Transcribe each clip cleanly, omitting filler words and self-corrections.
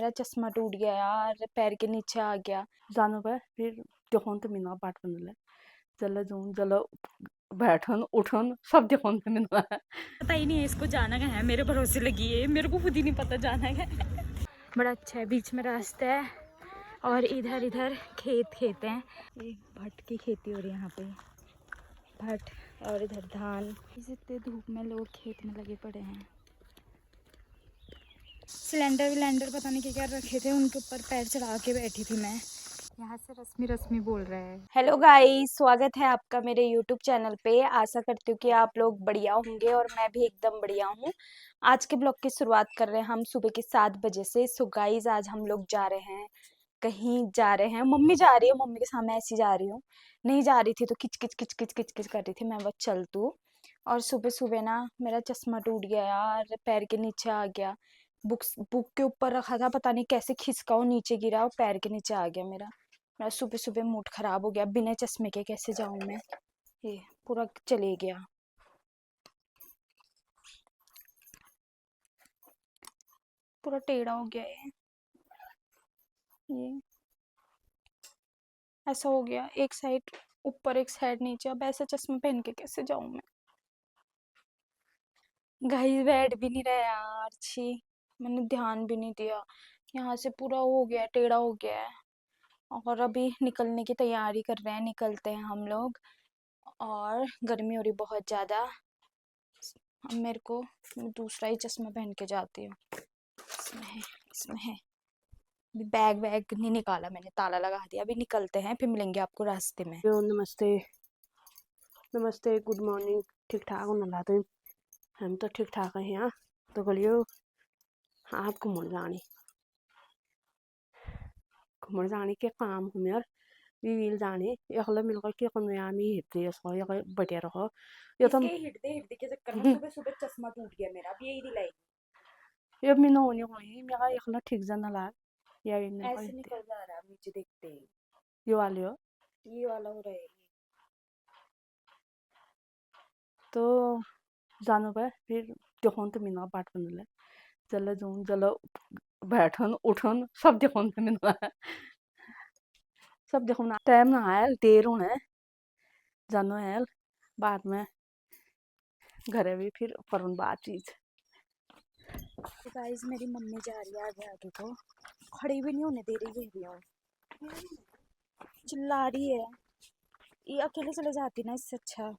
मेरा चश्मा टूट गया यार, पैर के नीचे आ गया। जानो पे फिर देखो तो मिना पाठ बनले चलो जाऊं चलो बैठन उठन सब देखो तो मिना पता ही नहीं है इसको जाना कहाँ है, मेरे भरोसे लगी है, मेरे को खुद ही नहीं पता जाना है। बड़ा अच्छा है, बीच में रास्ता है और इधर इधर खेत हैं। ये भट की खेती हो रही है यहाँ पे, भट और इधर धान। इतने धूप में लोग खेत में लगे पड़े हैं। सिलेंडर विलेंडर पता नहीं क्या रखे थे, उनके ऊपर पैर चढ़ा के बैठी थी मैं। यहाँ से रश्मि रश्मि बोल रहे हैं। हेलो गाइस, स्वागत है आपका मेरे यूट्यूब चैनल पे। आशा करती हूँ कि आप लोग बढ़िया होंगे और मैं भी एकदम बढ़िया हूँ। आज के ब्लॉग की शुरुआत कर रहे हैं हम सुबह के 7 बजे से। सो गाइस आज हम लोग जा रहे हैं, कहीं जा रहे हैं। मम्मी जा रही है, मम्मी के सामने ऐसी जा रही हूँ। नहीं जा रही थी तो किच किच किच किच किच किच कर रही थी, मैं बस चल तू। और सुबह सुबह ना मेरा चश्मा टूट गया यार, पैर के नीचे आ गया। बुक के ऊपर रखा था, पता नहीं कैसे खिसका वो नीचे गिरा और पैर के नीचे आ गया मेरा सुबह सुबह मूड खराब हो गया। बिना चश्मे के कैसे जाऊं मैं, ये पूरा चले गया। पूरा टेढ़ा हो गया ये ऐसा हो गया, एक साइड ऊपर एक साइड नीचे। अब ऐसे चश्मे पहन के कैसे जाऊं मैं। गाइस बैठ भी नहीं रहा यार, छी मैंने ध्यान भी नहीं दिया। यहाँ से पूरा हो गया, टेढ़ा हो गया है। और अभी निकलने की तैयारी कर रहे हैं, निकलते हैं हम लोग। और गर्मी हो रही बहुत ज़्यादा। अब मेरे को दूसरा ही चश्मा पहन के जाती हूँ। इसमें है बैग वैग नहीं निकाला मैंने, ताला लगा दिया। अभी निकलते हैं, फिर मिलेंगे आपको रास्ते में। नमस्ते नमस्ते, गुड मॉर्निंग। ठीक ठाक हो ना तुम? हम तो ठीक ठाक है यहाँ। तो बोलियो आप घूमने जाने के काम हम यार वील जाने यखला मिलकर के कन्यामी हिटते यसो यख बढ़िया रहो। ये तो हिटते के चक्कर में सुबह सुबह चश्मा टूट गया मेरा। अब यही दिलाई ये मिनो होने होई मेरा यखला ठीक जाना ला या इन ऐसे निकल जा रहा है नीचे देखते ही। ये वाले हो ये वाला हो रहा है। तो जानो पे फिर देखो तो मिना पाठ बनले चलो जाऊं चलो बैठन उठन सब देखो तो मिना सब देखो ना टाइम ना आया देर होना है जानो है बाद में घरे भी फिर करूँ बातचीत। तो गाइस मेरी मम्मी जा रही है आगे आगे को, खड़ी भी नहीं होने दे रही है, चिल्ला रही है। ये अकेले चले जाती ना, इससे अच्छा।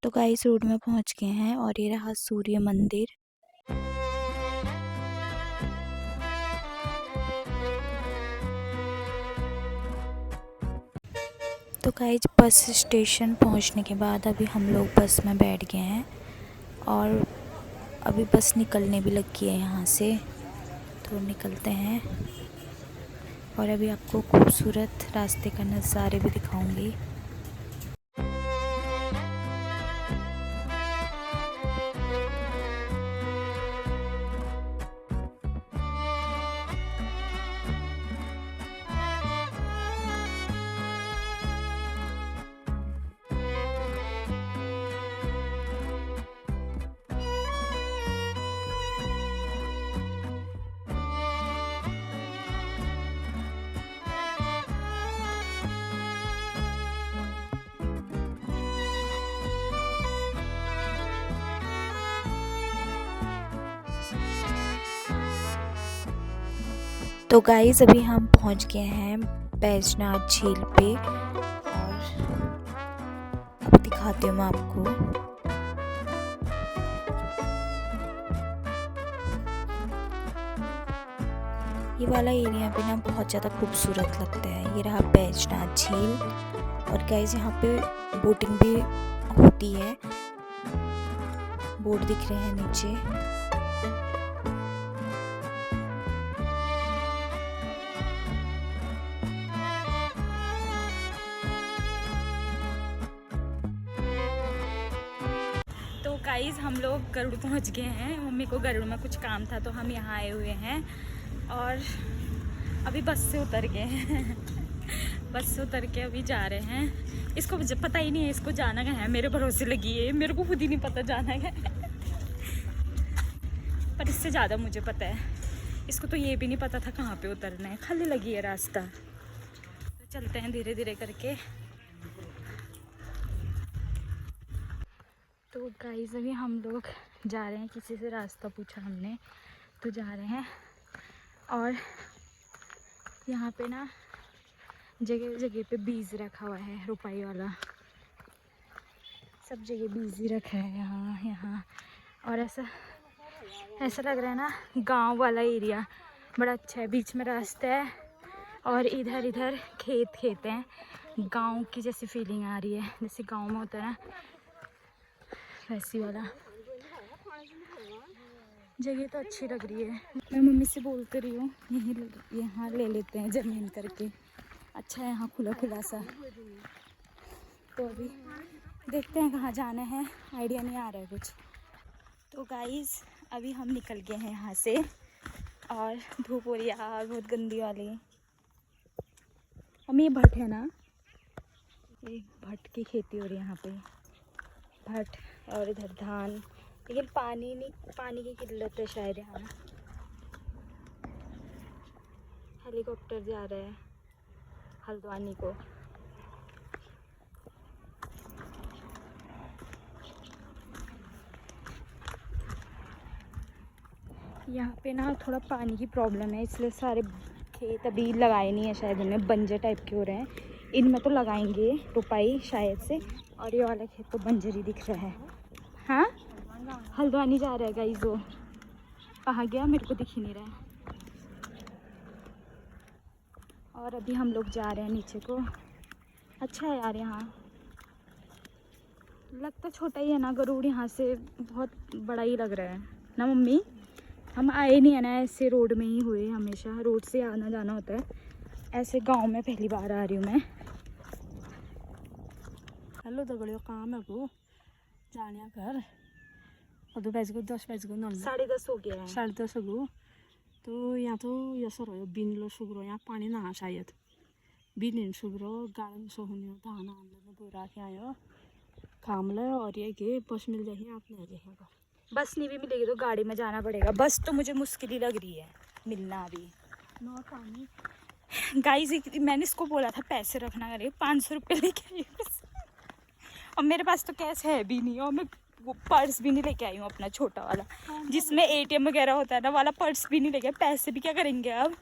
तो गाइस रोड में पहुंच गए हैं और ये रहा सूर्य मंदिर। तो गाइस बस स्टेशन पहुंचने के बाद अभी हम लोग बस में बैठ गए हैं और अभी बस निकलने भी लगी है यहाँ से। तो निकलते हैं और अभी आपको खूबसूरत रास्ते का नज़ारे भी दिखाऊंगी। तो गाइस अभी हम पहुंच गए हैं बैजनाथ झील पे और अब दिखाती हूँ मैं आपको। ये वाला एरिया भी ना बहुत ज़्यादा खूबसूरत लगता है। ये रहा बैजनाथ झील और गाइस यहाँ पे बोटिंग भी होती है। बोट दिख रहे हैं नीचे। तो गाइस हम लोग गरुड़ पहुंच गए हैं। मम्मी को गरुड़ में कुछ काम था तो हम यहाँ आए हुए हैं और अभी बस से उतर गए हैं। बस से उतर के अभी जा रहे हैं। इसको पता ही नहीं है इसको जाना कहाँ है, मेरे भरोसे लगी है, मेरे को खुद ही नहीं पता जाना है पर इससे ज़्यादा मुझे पता है। इसको तो ये भी नहीं पता था कहाँ पे उतरना है, खाली लगी है रास्ता। तो चलते हैं धीरे धीरे करके। तो गाइस अभी हम लोग जा रहे हैं, किसी से रास्ता पूछा हमने तो जा रहे हैं। और यहाँ पे ना जगह जगह पे बीज रखा हुआ है, रुपाई वाला, सब जगह बीज ही रखा है यहाँ यहाँ। और ऐसा लग रहा है ना गांव वाला एरिया, बड़ा अच्छा है। बीच में रास्ता है और इधर इधर खेत हैं। गांव की जैसी फीलिंग आ रही है, जैसे गांव में होता है ना वैसी वाला। जगह तो अच्छी लग रही है। मैं मम्मी से बोलते रही हूँ यहाँ ले लेते हैं ज़मीन करके, अच्छा है यहाँ खुला खुला सा। तो अभी देखते हैं कहाँ जाना है, आइडिया नहीं आ रहा है कुछ। तो गाइस अभी हम निकल गए हैं यहाँ से और धूप हो रही है बहुत गंदी वाली। हम ये भट्ट है ना, ये भट्ट की खेती हो रही है यहाँ पे, भट्ट और इधर धान। लेकिन पानी की किल्लत है शायद यहाँ। हेलीकॉप्टर जा रहा है हल्द्वानी को। यहाँ पे ना थोड़ा पानी की प्रॉब्लम है, इसलिए सारे खेत अभी लगाए नहीं है शायद, इनमें बंजर टाइप के हो रहे हैं। इनमें तो लगाएंगे रुपाई शायद से, और ये वाला खेत तो बंजर ही दिख रहा है। हाँ हल्द्वानी जा रहा है गाइस, वो कहाँ गया मेरे को दिख ही नहीं रहा है। और अभी हम लोग जा रहे हैं नीचे को। अच्छा है यार, यहाँ लगता छोटा ही है ना गरुड़, यहाँ से बहुत बड़ा ही लग रहा है ना मम्मी। हम आए नहीं है ना ऐसे, रोड में ही हुए, हमेशा रोड से आना जाना होता है, ऐसे गांव में पहली बार आ रही हूँ मैं। हेलो दगड़ियों, काम है को जाने घर और 10 बजे को न 10:30 हो गया है। 10:30 हो। तो यहाँ तो यसो रह्यो बिनलो सुग्रो, यहाँ पानी नहा शायद बिन सुग्रो गार्डन सो हुने धान हाल्नु बोरा के आयो काम ले। और ये के बस मिल जाएगी आपने जाएगा, बस नहीं भी मिलेगी तो गाड़ी में जाना पड़ेगा। बस तो मुझे मुश्किल ही लग रही है मिलना अभी। नो पानी गाइस मैंने इसको बोला था पैसे रखना करे, 500 रुपये लेके आई बस। और मेरे पास तो कैश है भी नहीं, और मैं वो पर्स भी नहीं लेके आई हूँ अपना छोटा वाला, जिसमें ATM वगैरह होता है ना वाला पर्स भी नहीं लेके। पैसे भी क्या करेंगे अब,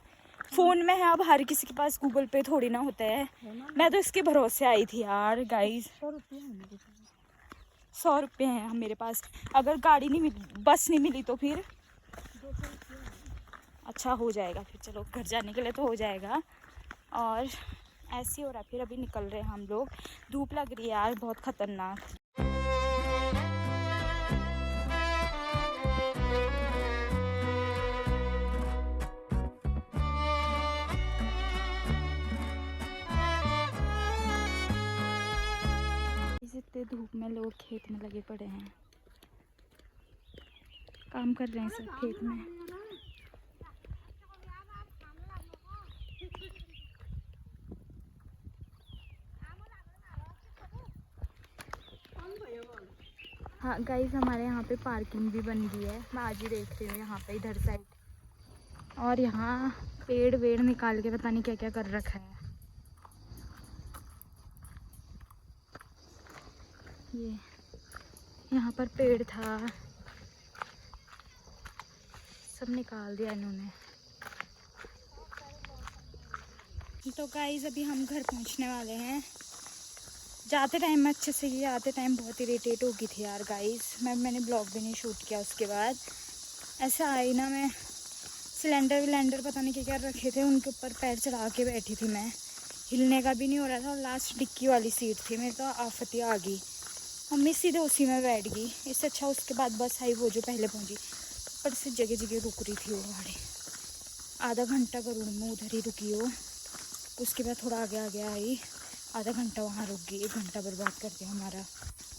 फ़ोन में है, अब हर किसी के पास गूगल पे थोड़ी ना होता है। मैं तो इसके भरोसे आई थी यार गाइस। 100 रुपये हैं मेरे पास। अगर गाड़ी नहीं मिली, बस नहीं मिली तो फिर अच्छा हो जाएगा, फिर चलो घर जाने के लिए तो हो जाएगा। और ऐसे ही हो रहा है। फिर अभी निकल रहे हैं हम लोग, धूप लग रही है यार बहुत खतरनाक। इतने धूप में लोग खेत में लगे पड़े हैं, काम कर रहे हैं सब खेत में। हाँ गाइस हमारे यहाँ पे पार्किंग भी बन गई है, मैं आज ही देख रही हूँ यहाँ पे इधर साइड। और यहाँ पेड़ वेड़ निकाल के पता नहीं क्या क्या कर रखा है। ये यहाँ पर पेड़ था, सब निकाल दिया इन्होंने। तो गाइस अभी हम घर पहुँचने वाले हैं। जाते टाइम मैं अच्छे से किया, आते टाइम बहुत इरिटेट हो गई थी यार गाइस। मैंने ब्लॉग भी नहीं शूट किया उसके बाद। ऐसा आई ना, मैं सिलेंडर विलेंडर पता नहीं क्या क्या रखे थे, उनके ऊपर पैर चढ़ा के बैठी थी मैं, हिलने का भी नहीं हो रहा था। और लास्ट डिक्की वाली सीट थी मेरी, तो आफत ही आ गई। मम्मी सीधे उसी में बैठ गई। इससे अच्छा उसके बाद बस आई वो जो पहले पहुँची, पर से जगह जगह रुक रही थी वो गाड़ी। आधा घंटा गरुड़ में उधर ही रुकी हो, उसके बाद थोड़ा आगे आगे आई, आधा घंटा वहाँ रुक गई, 1 घंटा बर्बाद कर दिया हमारा।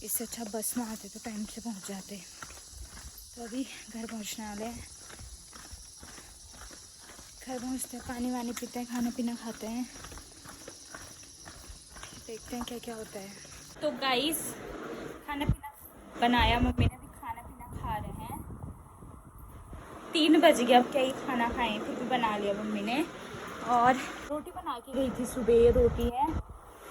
इससे अच्छा बस में आते तो टाइम से पहुँच जाते। तो अभी घर पहुँचने वाले हैं। घर पहुँचते हैं, पानी वानी पीते हैं, खाना पीना खाते हैं, देखते हैं क्या क्या होता है। तो गाइस खाना पीना बनाया, मम्मी ने भी खाना पीना खा रहे हैं। 3 बज गया, अब क्या ही खाना खाएं, फिर भी बना लिया मम्मी ने। और रोटी बना के गई थी सुबह, ये रोटी है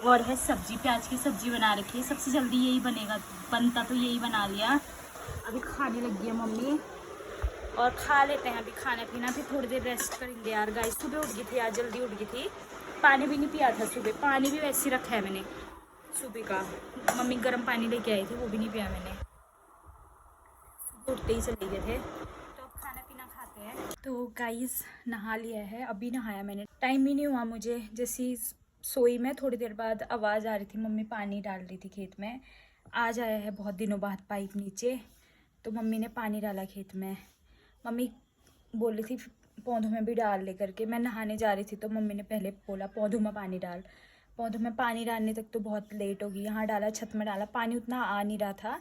और है सब्जी, प्याज की सब्जी बना रखी है। सबसे जल्दी यही बनेगा, बनता तो यही बना लिया। अभी खाने लगी है मम्मी और खा लेते हैं अभी खाना पीना, फिर थोड़ी देर रेस्ट करेंगे यार। गाइस सुबह उठ गई थी, आज जल्दी उठ गई थी। पानी भी नहीं पिया था सुबह, पानी भी वैसे ही रखा है मैंने सुबह का। मम्मी गर्म पानी लेके आई थी, वो भी नहीं पिया मैंने। सुबह उठते ही चले गए थे। तो अब खाना पीना खाते हैं। तो गाइस नहा लिया है, अभी नहाया मैंने, टाइम ही नहीं हुआ मुझे। जैसी सोई में थोड़ी देर बाद आवाज़ आ रही थी, मम्मी पानी डाल रही थी खेत में। आज आया है बहुत दिनों बाद पाइप नीचे, तो मम्मी ने पानी डाला खेत में। मम्मी बोल रही थी पौधों में भी डाल ले करके। मैं नहाने जा रही थी तो मम्मी ने पहले बोला पौधों में पानी डाल। पौधों में पानी डालने तक तो बहुत लेट होगी। यहाँ डाला, छत में डाला, पानी उतना आ नहीं रहा था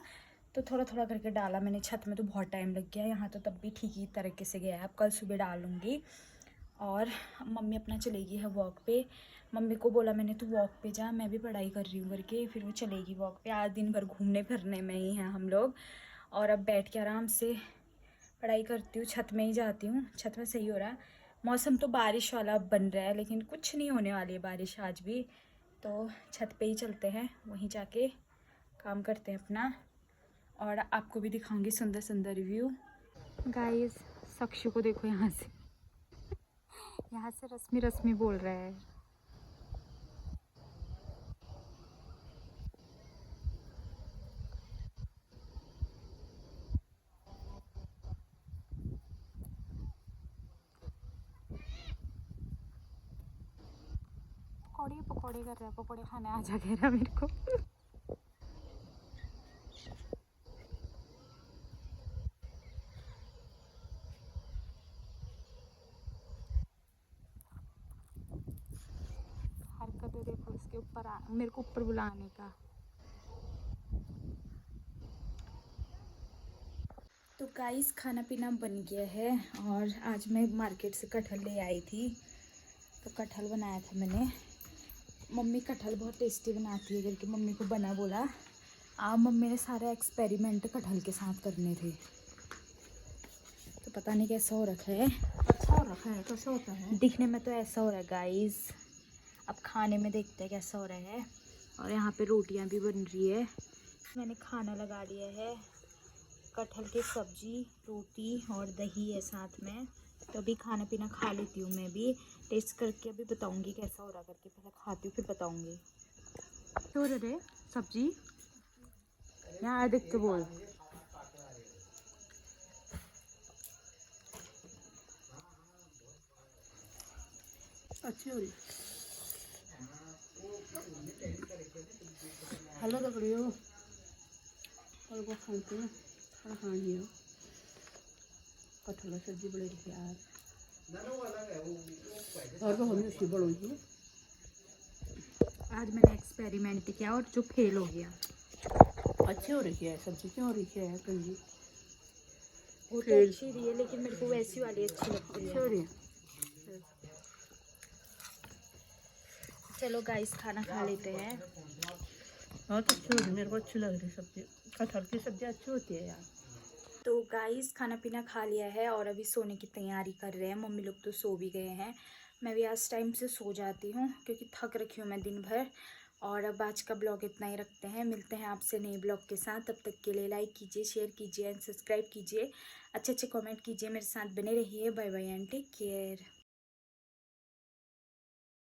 तो थोड़ा थोड़ा करके डाला मैंने। छत में तो बहुत टाइम लग गया, यहाँ तो तब भी ठीक ही तरीके से गया है। अब कल सुबह डालूँगी। और मम्मी अपना चलेगी है वॉक पे। मम्मी को बोला मैंने तू वॉक पे जा, मैं भी पढ़ाई कर रही हूँ करके, फिर वो चलेगी वॉक पे। आज दिन भर घूमने फिरने में ही हैं हम लोग। और अब बैठ के आराम से पढ़ाई करती हूँ, छत में ही जाती हूँ। छत में सही हो रहा है मौसम, तो बारिश वाला बन रहा है लेकिन कुछ नहीं होने वाली है बारिश आज भी। तो छत पे ही चलते हैं, वहीं जाके काम करते हैं अपना और आपको भी दिखाऊंगी सुंदर सुंदर रिव्यू। गाइस सक्षु को देखो, यहाँ से यहाँ से रश्मि रश्मि बोल रहा है। पकौड़े पकौड़े कर रहा है, पकौड़े खाने आ जा कह रहा मेरे को। हरकतें देखो इसके ऊपर, मेरे को ऊपर बुलाने का। तो गाइस खाना पीना बन गया है और आज मैं मार्केट से कटहल ले आई थी, तो कटहल बनाया था मैंने। मम्मी कटहल बहुत टेस्टी बनाती है करके मम्मी को बना बोला। मम्मी ने सारे एक्सपेरिमेंट कटहल के साथ करने थे, तो पता नहीं कैसा हो रखा है। अच्छा हो रखा है, कैसा होता है? दिखने में तो ऐसा हो रहा है गाइस, अब खाने में देखते हैं कैसा हो रहा है। और यहाँ पे रोटियाँ भी बन रही है। मैंने खाना लगा लिया है, कटहल की सब्जी, रोटी और दही है साथ में। तो अभी खाना पीना खा लेती हूँ मैं भी, टेस्ट करके अभी बताऊँगी कैसा हो रहा करके। पहले खाती हूँ फिर बताऊँगी। क्या हो रहा है? सब्जी यहाँ देख के बोल। अच्छी हो रही। हेलो दगड़ियों, और वो खाते हैं खाना खानी हो कटहल सब्जी बड़ी रही यार, और वो हमें उसी बढ़ोगी। आज मैंने एक्सपेरिमेंट किया और जो फेल हो गया। अच्छी हो रही है सब्जी, क्यों हो रही है गंदी? वो तो अच्छी रही है लेकिन मेरे को वैसी वाली अच्छी लगती अच्छी हो है। रही है। चलो गाइस खाना खा लेते हैं। बहुत अच्छी हो रही है, मेरे को अच्छी लग रही है सब्जी। कटहल की सब्जी अच्छी होती है यार। तो गाइस खाना पीना खा लिया है और अभी सोने की तैयारी कर रहे हैं। मम्मी लोग तो सो भी गए हैं, मैं भी आज टाइम से सो जाती हूँ क्योंकि थक रखी हूँ मैं दिन भर। और अब आज का ब्लॉग इतना ही रखते हैं, मिलते हैं आपसे नए ब्लॉग के साथ। तब तक के लिए लाइक कीजिए, शेयर कीजिए एंड सब्सक्राइब कीजिए, अच्छे अच्छे कमेंट कीजिए, मेरे साथ बने रहिए। Bye bye and take care.